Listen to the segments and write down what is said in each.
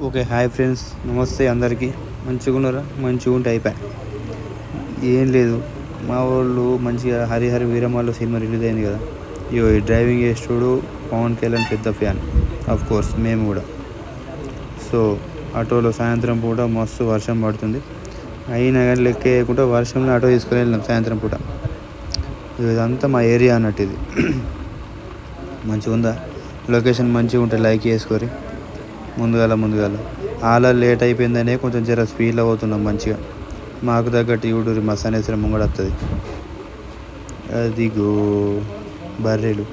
Okay, hi friends, నమస్తే అందరికీ. మంచిగా ఉన్నారా? మంచిగా ఉంటే అయిపోయి ఏం లేదు. మా వాళ్ళు మంచిగా హరిహర వీరమల్లు సినిమా రిలీజ్ అయింది కదా. ఇగో ఈ డ్రైవింగ్ చేస్తుడు పవన్ కళ్యాణ్ పెద్ద ఫ్యాన్. ఆఫ్ కోర్స్ మేము కూడా. సో ఆటోలో సాయంత్రం పూట మస్తు వర్షం పడుతుంది. అయినా కానీ లెక్క వేయకుండా వర్షంలో ఆటో తీసుకొని వెళ్ళినాం సాయంత్రం పూట. ఇదంతా మా ఏరియా అన్నట్టు. ఇది మంచిగా ఉందా? లొకేషన్ మంచిగా ఉంటే లైక్ చేసుకోరి. ముందుగాల అలా లేట్ అయిపోయిందనే కొంచెం జర స్పీడ్లో పోతున్నాం. మంచిగా మాకు తగ్గట్టు యూడూరి మా సనేశ్వరం ముంగడ వస్తుంది. అదిగో బర్రెలు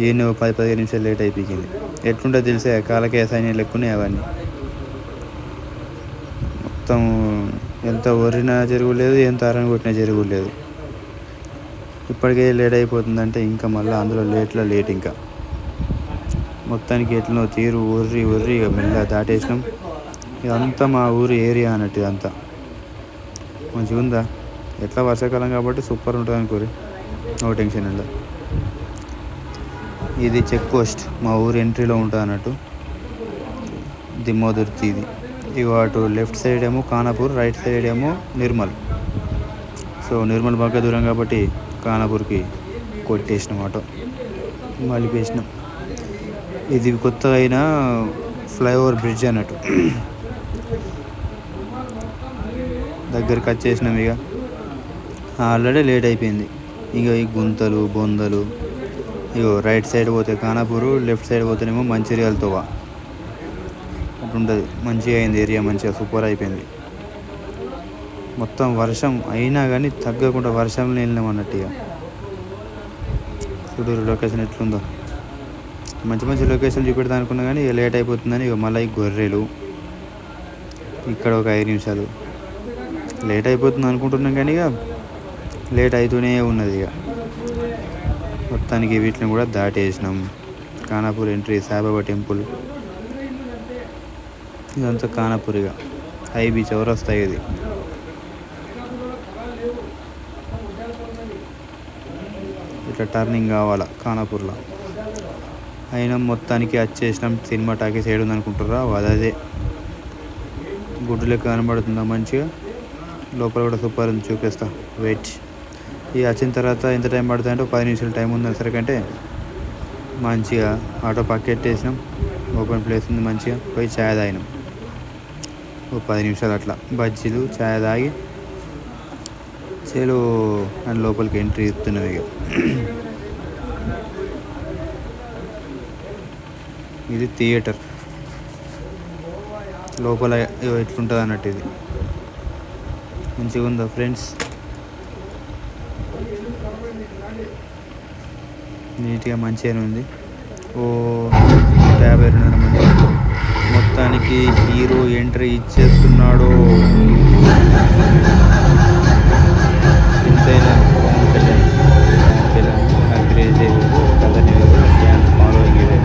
ఏనో 10-15 నిమిషాలు లేట్ అయిపోయింది. ఎట్లుంటే తెలిసే కాలకే సైన్యం లెక్కున్నాయి అవన్నీ. మొత్తం ఎంత ఒరినా జరుగులేదు, ఎంత అరని కొట్టినా జరుగులేదు. ఇప్పటికే లేట్ అయిపోతుందంటే ఇంకా మళ్ళీ అందులో లేట్ ఇంకా మొత్తానికి ఎట్లనో తీరు ఒర్రి ఇక మెల్లగా దాటేసినాం. ఇదంతా మా ఊరు ఏరియా అన్నట్టు. ఇదంతా మంచిగా ఉందా? ఎట్లా వర్షాకాలం కాబట్టి సూపర్ ఉంటుంది అనుకోరి. నో టెన్షన్ ఇలా. ఇది చెక్ పోస్ట్ మా ఊరు ఎంట్రీలో ఉంటుంది అన్నట్టు. దిమ్మోదుర్తి ఇది. ఇక అటు లెఫ్ట్ సైడ్ ఏమో ఖానాపూర్, రైట్ సైడ్ ఏమో నిర్మల్. సో నిర్మల్ బాగా దూరం కాబట్టి ఖానాపూర్కి కొట్టేసినాం ఆటో, మలిపేసినాం. ఇది కొత్తగా అయిన ఫ్లైఓవర్ బ్రిడ్జ్ అన్నట్టు. దగ్గరికి వచ్చేసినాం. ఇక ఆల్రెడీ లేట్ అయిపోయింది. ఇక ఈ గుంతలు బొందలు. ఇగో రైట్ సైడ్ పోతే ఖానాపూరు, లెఫ్ట్ సైడ్ పోతేనేమో మంచిర్యాలతో అట్లుంటుంది. మంచిగా అయింది ఏరియా, మంచిగా సూపర్ అయిపోయింది. మొత్తం వర్షం అయినా కానీ తగ్గకుండా వర్షంలో వెళ్ళినాం అన్నట్టు. ఇక చూడూరు లొకేషన్ ఎట్లుందో. మంచి లొకేషన్ చూపెడతా అనుకున్నా కానీ ఇక లేట్ అయిపోతుందని ఇక మళ్ళీ ఈ గొర్రెలు ఇక్కడ ఒక 5 నిమిషాలు లేట్ అయిపోతుంది అనుకుంటున్నాం. కానీ ఇక లేట్ అవుతూనే ఉన్నది. ఇక మొత్తానికి వీటిని కూడా దాటేసినాం. ఖానాపూర్ ఎంట్రీ, సాయిబాబా టెంపుల్, ఇదంతా ఖానాపూర్. ఇక ఐబీ చౌరస్తా. ఇది ఇట్లా టర్నింగ్ కావాలా ఖానాపూర్లో. అయినా మొత్తానికి వచ్చేసినాం. సినిమా టాకీస్ ఏడుంది అనుకుంటారా? అదే గుడ్డు లెక్క కనబడుతుందా మంచిగా. లోపల కూడా సూపర్ ఉంది, చూపిస్తా. వెయిట్. ఇక వచ్చిన తర్వాత ఎంత టైం పడుతుంది అంటే 10 నిమిషాలు టైం ఉంది సరికంటే మంచిగా ఆటో పక్కెట్టేసినాం. ఓపెన్ ప్లేస్ ఉంది, మంచిగా పోయి ఛాయ్ తాగినాం. ఓ 10 నిమిషాలు అట్లా బజ్జీలు ఛాయ్ తాగి చేలు అండ్ లోపలికి ఎంట్రీ ఇస్తున్నాం. ఇక ఇది థియేటర్ లోపల ఎట్లుంటుంది అన్నట్టు. ఇది మంచిగా ఉందా ఫ్రెండ్స్? నీట్గా మంచిగానే ఉంది. ఓ 52 మంది. మొత్తానికి హీరో ఎంట్రీ ఇచ్చేస్తున్నాడు. ఎంతైనా పవన్ కళ్యాణ్ ఆ క్రేజ్ కథని ఫ్యాన్ ఫాలోయింగ్ ఇదే.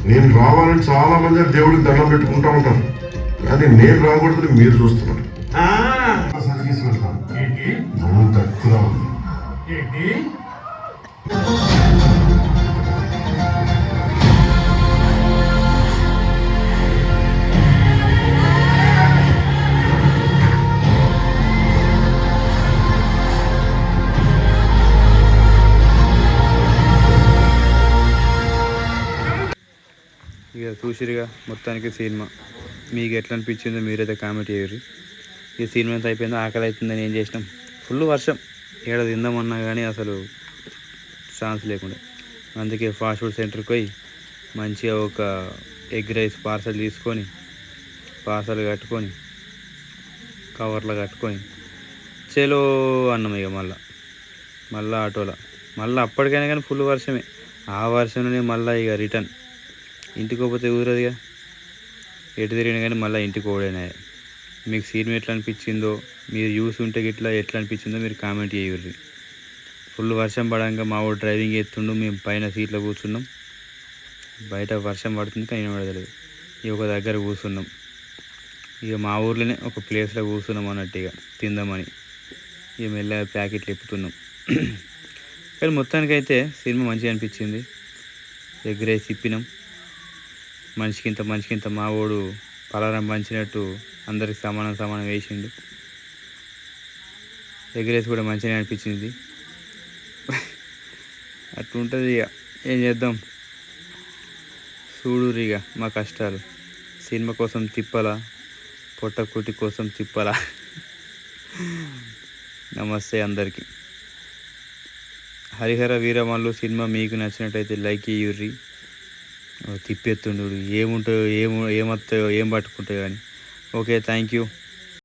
నేను రావాలని చాలా మంది దేవుడికి దండం పెట్టుకుంటా ఉంటాను, కానీ నేను రాకూడదని మీరు చూస్తున్నారు. సర్వీస్ వెళ్తాను. తక్కువ ఇక చూసిరుగా మొత్తానికి సినిమా. మీకు ఎట్లా అనిపించిందో మీరైతే కామెంట్ చేయరు. ఈ సినిమా ఎంత అయిపోయిందో, ఆకలి అవుతుందని ఏం చేసినాం. ఫుల్ వర్షం, ఏడ తిందామన్నా కానీ అసలు ఛాన్స్ లేకుండా. అందుకే ఫాస్ట్ ఫుడ్ సెంటర్కి పోయి మంచిగా ఒక ఎగ్ రైస్ పార్సల్ తీసుకొని, పార్సల్ కట్టుకొని, కవర్లో కట్టుకొని చేలో అన్నం. ఇక మళ్ళీ ఆటోలో మళ్ళీ అప్పటికైనా కానీ ఫుల్ వర్షమే. ఆ వర్షంలోనే మళ్ళీ ఇక రిటర్న్ ఇంటికి పోతే ఊరదిగా. ఎటు తిరిగినా కానీ మళ్ళీ ఇంటికి పోవడమే. మీకు సినిమా ఎట్లా అనిపించిందో మీరు చూస్తుంటే గిట్లా ఎట్లా అనిపించిందో మీరు కామెంట్ చేయర్రి. ఫుల్ వర్షం పడంగా మా వాడు డ్రైవింగ్ చేస్తుండు, మేము పైన సీట్లో కూర్చున్నాం. బయట వర్షం పడుతుంది కానీ పడలేదు. ఇక ఒక దగ్గర కూర్చున్నాం. ఇక మా ఊర్లోనే ఒక ప్లేస్లో కూర్చున్నాం అన్నట్టుగా తిందామని. ఇక మెల్లగా ప్యాకెట్లు ఎప్పుతున్నాం. కానీ మొత్తానికైతే సినిమా మంచిగా అనిపించింది. Egg rice తిప్పినాం. మనిషికింత మా వాడు పలారం పంచినట్టు అందరికి సమానం వేసిండు. ఎగ్ రైస్ కూడా మంచిగా అనిపించింది. అట్లుంటుంది ఇక, ఏం చేద్దాం. చూడురిగా మా కష్టాలు. సినిమా కోసం తిప్పలా, పొట్టకుటి కోసం తిప్పలా. నమస్తే అందరికీ. హరిహర వీరమల్లు సినిమా మీకు నచ్చినట్టయితే లైక్ ఇయ్యుర్రి. తిప్పెత్తుండు ఏముంటాయో ఏమొస్తాయో ఏం పట్టుకుంటాయో అని. Okay, thank you.